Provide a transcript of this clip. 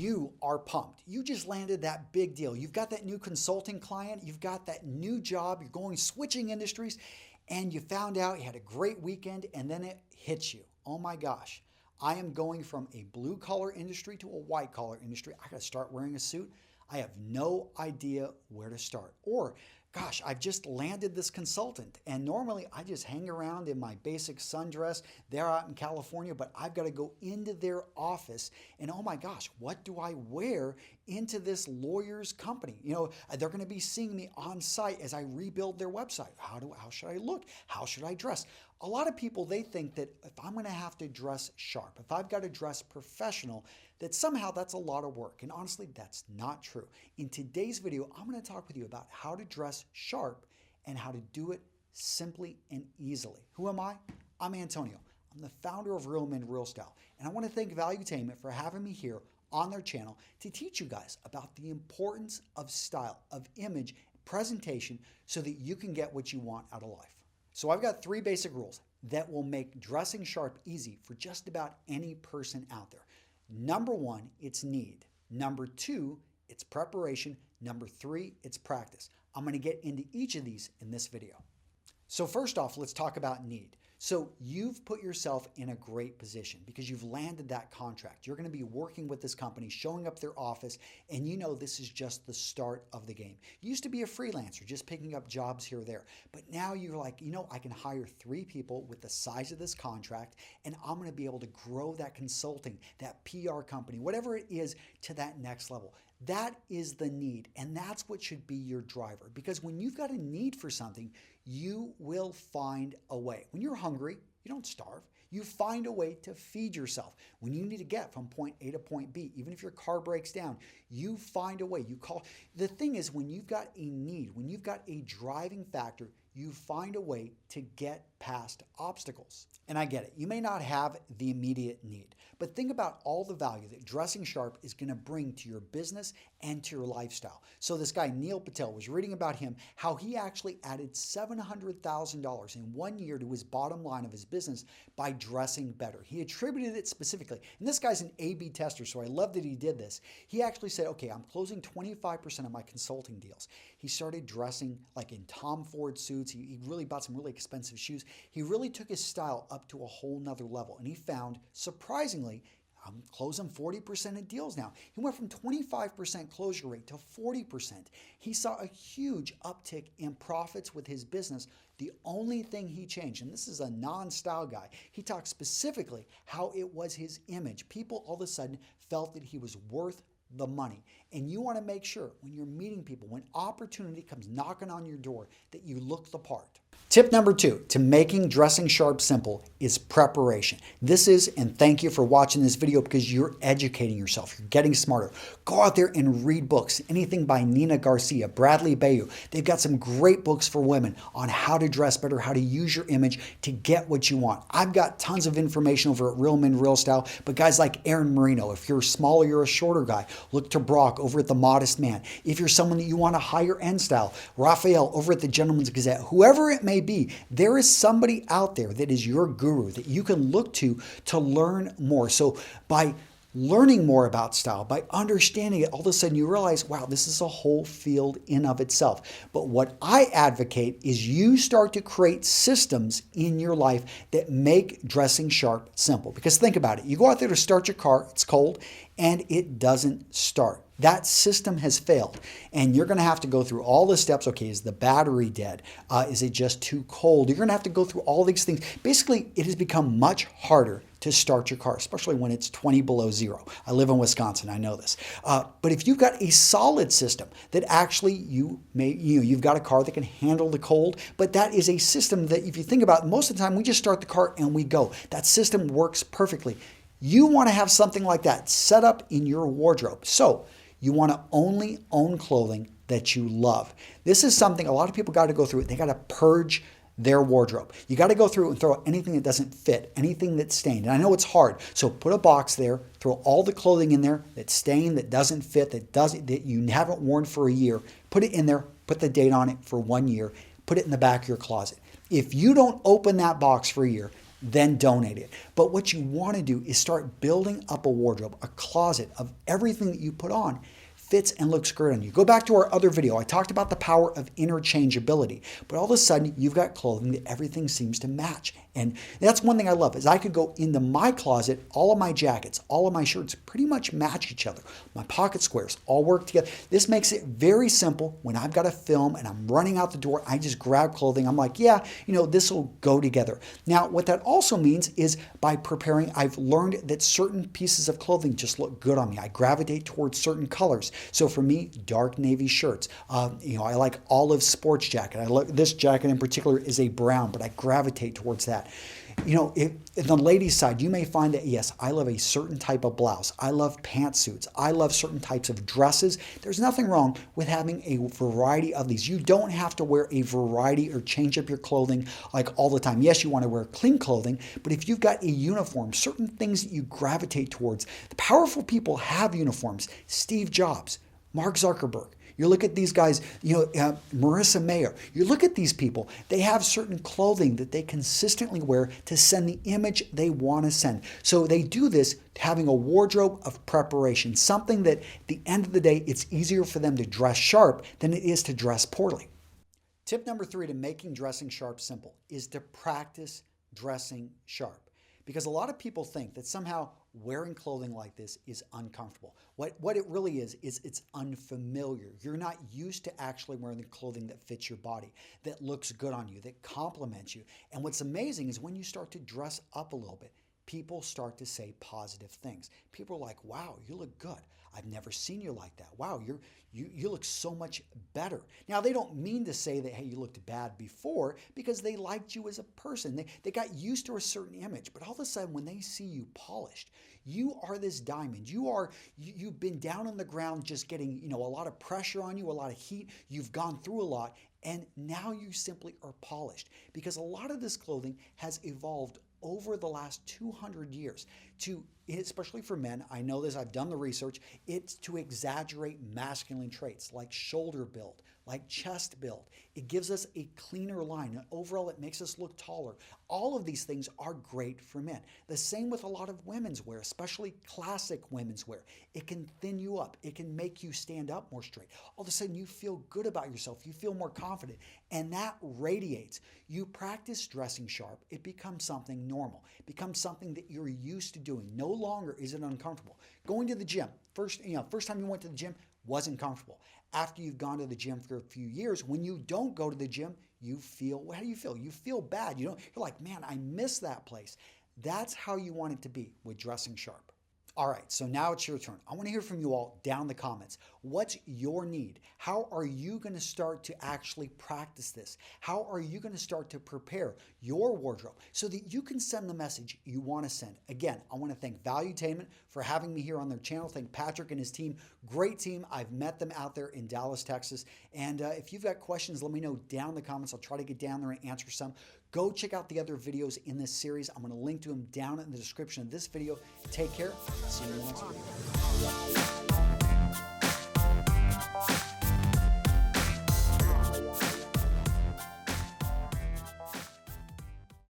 You are pumped. You just landed that big deal. You've got that new consulting client. You've got that new job. You're going switching industries, and you found out you had a great weekend, and then it hits you. Oh my gosh, I am going from a blue collar industry to a white collar industry. I got to start wearing a suit. I have no idea where to start. Or, gosh, I've just landed this consultant, and normally I just hang around in my basic sundress. They're out in California, but I've got to go into their office, and oh my gosh, what do I wear into this lawyer's company? You know, they're going to be seeing me on site as I rebuild their website. How should I look? How should I dress? A lot of people, they think that if I'm going to have to dress sharp, if I've got to dress professional, that somehow that's a lot of work. And honestly, that's not true. In today's video, I'm going to talk with you about how to dress sharp and how to do it simply and easily. Who am I? I'm Antonio. I'm the founder of Real Men Real Style. And I want to thank Valuetainment for having me here on their channel to teach you guys about the importance of style, of image, presentation, so that you can get what you want out of life. So I've got 3 basic rules that will make dressing sharp easy for just about any person out there. Number 1, it's need. Number 2, it's preparation. Number 3, it's practice. I'm going to get into each of these in this video. So first off, let's talk about need. So you've put yourself in a great position because you've landed that contract. You're going to be working with this company, showing up their office, and you know this is just the start of the game. You used to be a freelancer, just picking up jobs here or there. But now you're like, you know, I can hire 3 people with the size of this contract, and I'm going to be able to grow that consulting, that PR company, whatever it is, to that next level. That is the need, and that's what should be your driver. Because when you've got a need for something, you will find a way. When you're hungry, you don't starve. You find a way to feed yourself. When you need to get from point A to point B, even if your car breaks down, you find a way. You call. The thing is, when you've got a need, when you've got a driving factor, you find a way to get past obstacles. And I get it. You may not have the immediate need, but think about all the value that dressing sharp is going to bring to your business and to your lifestyle. So this guy, Neil Patel, was reading about him, how he actually added $700,000 in 1 year to his bottom line of his business by dressing better. He attributed it specifically. And this guy's an A/B tester, so I love that he did this. He actually said, okay, I'm closing 25% of my consulting deals. He started dressing like in Tom Ford suits. He really bought some really expensive shoes. He really took his style up to a whole nother level. And he found, surprisingly, I'm closing 40% of deals now. He went from 25% closure rate to 40%. He saw a huge uptick in profits with his business. The only thing he changed, and this is a non-style guy, he talked specifically how it was his image. People all of a sudden felt that he was worth the money. And you want to make sure when you're meeting people, when opportunity comes knocking on your door, that you look the part. Tip number 2 to making dressing sharp simple is preparation. This is, and thank you for watching this video because you're educating yourself. You're getting smarter. Go out there and read books. Anything by Nina Garcia, Bradley Bayou. They've got some great books for women on how to dress better, how to use your image to get what you want. I've got tons of information over at Real Men Real Style, but guys like Aaron Marino, if you're smaller, you're a shorter guy, look to Brock over at The Modest Man. If you're someone that you want a higher end style, Raphael over at The Gentleman's Gazette, whoever it may be, there is somebody out there that is your guru that you can look to learn more. So by learning more about style, by understanding it, all of a sudden you realize, wow, this is a whole field in of itself. But what I advocate is you start to create systems in your life that make dressing sharp simple. Because think about it. You go out there to start your car, it's cold, and it doesn't start. That system has failed, and you're going to have to go through all the steps. Okay, is the battery dead? Is it just too cold? You're going to have to go through all these things. Basically, it has become much harder to start your car, especially when it's 20 below zero. I live in Wisconsin, I know this. But if you've got a solid system that actually you've got a car that can handle the cold, but that is a system that if you think about it, most of the time we just start the car and we go. That system works perfectly. You want to have something like that set up in your wardrobe. So you want to only own clothing that you love. This is something a lot of people got to go through. They got to purge their wardrobe. You got to go through and throw out anything that doesn't fit, anything that's stained. And I know it's hard. So put a box there, throw all the clothing in there that's stained, that doesn't fit, that you haven't worn for a year. Put it in there, put the date on it for 1 year, put it in the back of your closet. If you don't open that box for a year, then donate it. But what you want to do is start building up a wardrobe, a closet of everything that you put on fits and looks great on you. Go back to our other video. I talked about the power of interchangeability, but all of a sudden you've got clothing that everything seems to match. And that's one thing I love is I could go into my closet, all of my jackets, all of my shirts pretty much match each other. My pocket squares all work together. This makes it very simple. When I've got a film and I'm running out the door, I just grab clothing. I'm like, yeah, this will go together. Now, what that also means is by preparing, I've learned that certain pieces of clothing just look good on me. I gravitate towards certain colors. So for me, dark navy shirts. I like olive sports jacket. This jacket in particular is a brown, but I gravitate towards that. In the ladies' side, you may find that, yes, I love a certain type of blouse. I love pantsuits. I love certain types of dresses. There's nothing wrong with having a variety of these. You don't have to wear a variety or change up your clothing like all the time. Yes, you want to wear clean clothing, but if you've got a uniform, certain things that you gravitate towards, the powerful people have uniforms. Steve Jobs, Mark Zuckerberg. You look at these guys, Marissa Mayer. You look at these people, they have certain clothing that they consistently wear to send the image they want to send. So they do this having a wardrobe of preparation, something that at the end of the day, it's easier for them to dress sharp than it is to dress poorly. Tip number 3 to making dressing sharp simple is to practice dressing sharp. Because a lot of people think that somehow wearing clothing like this is uncomfortable. What it really is it's unfamiliar. You're not used to actually wearing the clothing that fits your body, that looks good on you, that compliments you. And what's amazing is when you start to dress up a little bit, people start to say positive things. People are like, wow, you look good. I've never seen you like that. Wow, you look so much better. Now, they don't mean to say that, hey, you looked bad before, because they liked you as a person. They got used to a certain image. But all of a sudden, when they see you polished, you are this diamond. You've been down on the ground just getting a lot of pressure on you, a lot of heat. You've gone through a lot. And now you simply are polished, because a lot of this clothing has evolved over the last 200 years to, especially for men, I know this, I've done the research, it's to exaggerate masculine traits like shoulder build, like chest build. It gives us a cleaner line, and overall it makes us look taller. All of these things are great for men. The same with a lot of women's wear, especially classic women's wear. It can thin you up. It can make you stand up more straight. All of a sudden you feel good about yourself. You feel more confident, and that radiates. You practice dressing sharp. It becomes something normal. It becomes something that you're used to doing. No longer is it uncomfortable. Going to the gym, first time you went to the gym, wasn't comfortable. After you've gone to the gym for a few years, when you don't go to the gym, how do you feel? You feel bad. You're like, man, I miss that place. That's how you want it to be with dressing sharp. All right, so now it's your turn. I want to hear from you all down in the comments. What's your need? How are you going to start to actually practice this? How are you going to start to prepare your wardrobe so that you can send the message you want to send? Again, I want to thank Valuetainment for having me here on their channel. Thank Patrick and his team. Great team. I've met them out there in Dallas, Texas. And if you've got questions, let me know down in the comments. I'll try to get down there and answer some. Go check out the other videos in this series. I'm going to link to them down in the description of this video. Take care. See you in the next video.